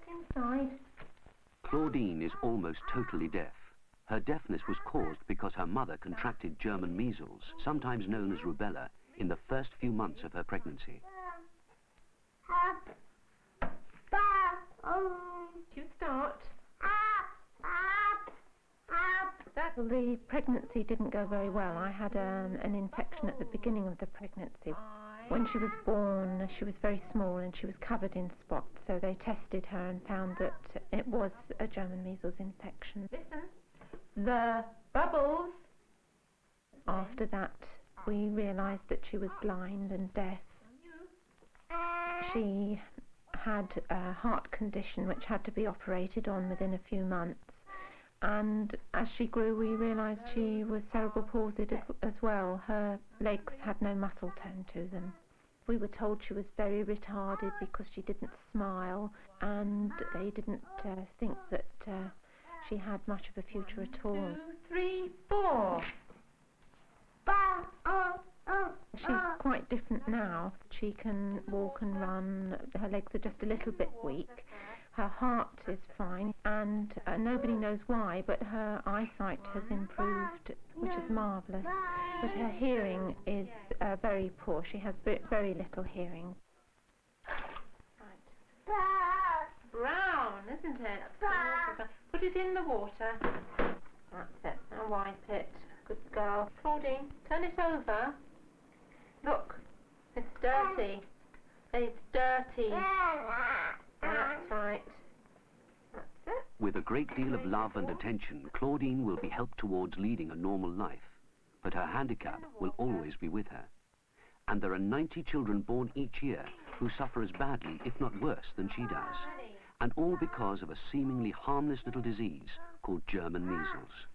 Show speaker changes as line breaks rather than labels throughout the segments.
inside.
Claudine is almost totally deaf. Her deafness was caused because her mother contracted German measles, sometimes known as rubella, in the first few months of her pregnancy.
You start. The pregnancy didn't go very well. I had an infection at the beginning of the pregnancy. When she was born, she was very small and she was covered in spots, so they tested her and found that it was a German measles infection. Listen, the bubbles. After that, we realised that she was blind and deaf. She had a heart condition which had to be operated on within a few months. And as she grew, we realised she was cerebral palsied as well. Her legs had no muscle tone to them. We were told she was very retarded because she didn't smile, and they didn't think that she had much of a future at all. 1, 2, 3, 4. She's quite different now. She can walk and run. Her legs are just a little bit weak. Her heart is fine, and nobody knows why, but her eyesight has improved, which is marvellous. But her hearing is very poor. She has very little hearing. Right. Brown, isn't it? Put it in the water. That's it. Now wipe it. Good girl. Claudine, turn it over. Look, it's dirty. It's dirty. That's right. That's it.
With a great deal of love and attention, Claudine will be helped towards leading a normal life, but her handicap will always be with her. And there are 90 children born each year who suffer as badly, if not worse, than she does. And all because of a seemingly harmless little disease called German measles.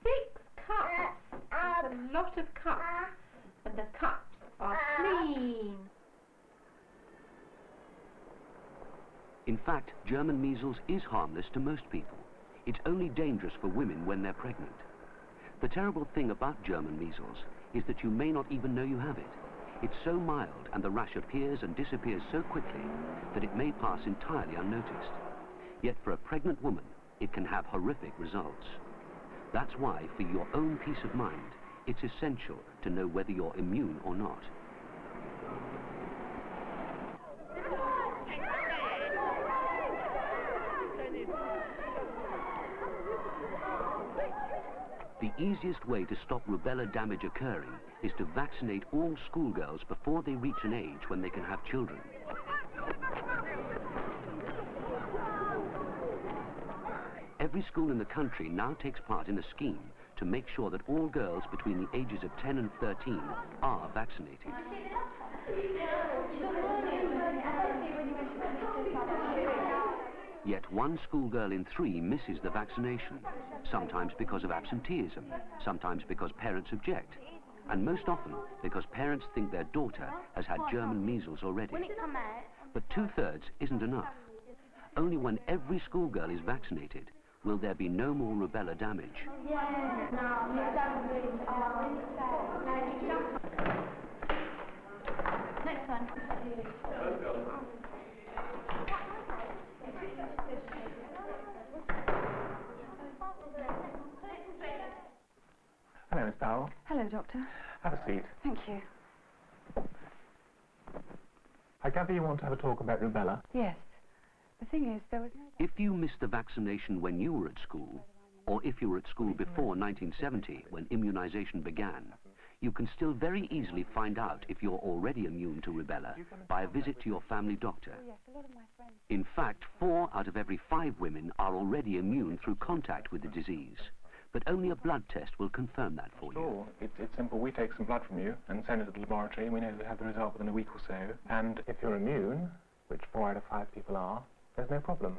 6 cups. There's a lot of cups. And the cups are clean.
In fact, German measles is harmless to most people. It's only dangerous for women when they're pregnant. The terrible thing about German measles is that you may not even know you have it. It's so mild and the rash appears and disappears so quickly that it may pass entirely unnoticed. Yet for a pregnant woman, it can have horrific results. That's why, for your own peace of mind, it's essential to know whether you're immune or not. The easiest way to stop rubella damage occurring is to vaccinate all schoolgirls before they reach an age when they can have children. Every school in the country now takes part in a scheme to make sure that all girls between the ages of 10 and 13 are vaccinated. Yet 1 schoolgirl in 3 misses the vaccination, sometimes because of absenteeism, sometimes because parents object, and most often because parents think their daughter has had German measles already. But 2/3 isn't enough. Only when every schoolgirl is vaccinated will there be no more rubella damage.
Next one.
Hello, Miss Powell.
Hello, Doctor.
Have a seat.
Thank you.
I gather you want to have a talk about rubella?
Yes. The thing is, there was no...
If you missed the vaccination when you were at school, or if you were at school before 1970 when immunization began, you can still very easily find out if you're already immune to rubella by a visit to your family doctor. In fact, 4 out of every 5 women are already immune through contact with the disease. But only a blood test will confirm that for you.
Sure, it's simple. We take some blood from you and send it to the laboratory, and we know we have the result within a week or so. And if you're immune, which 4 out of 5 people are, there's no problem.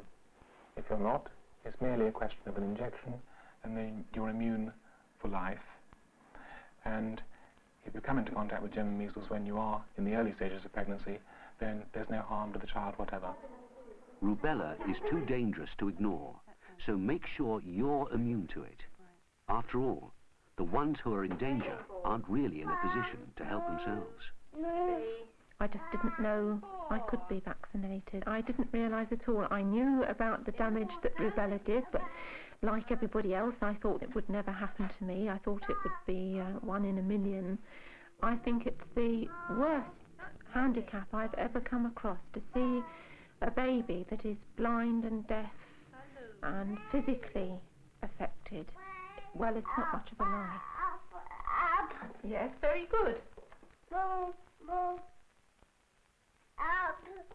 If you're not, it's merely a question of an injection, and then you're immune for life. And if you come into contact with German measles when you are in the early stages of pregnancy, then there's no harm to the child whatever.
Rubella is too dangerous to ignore, so make sure you're immune to it. After all, the ones who are in danger aren't really in a position to help themselves.
I just didn't know I could be vaccinated. I didn't realise at all. I knew about the damage that rubella did, but like everybody else, I thought it would never happen to me. I thought it would be 1 in a million. I think it's the worst handicap I've ever come across, to see a baby that is blind and deaf and physically affected. Well, it's not much of a life. Yes, very good.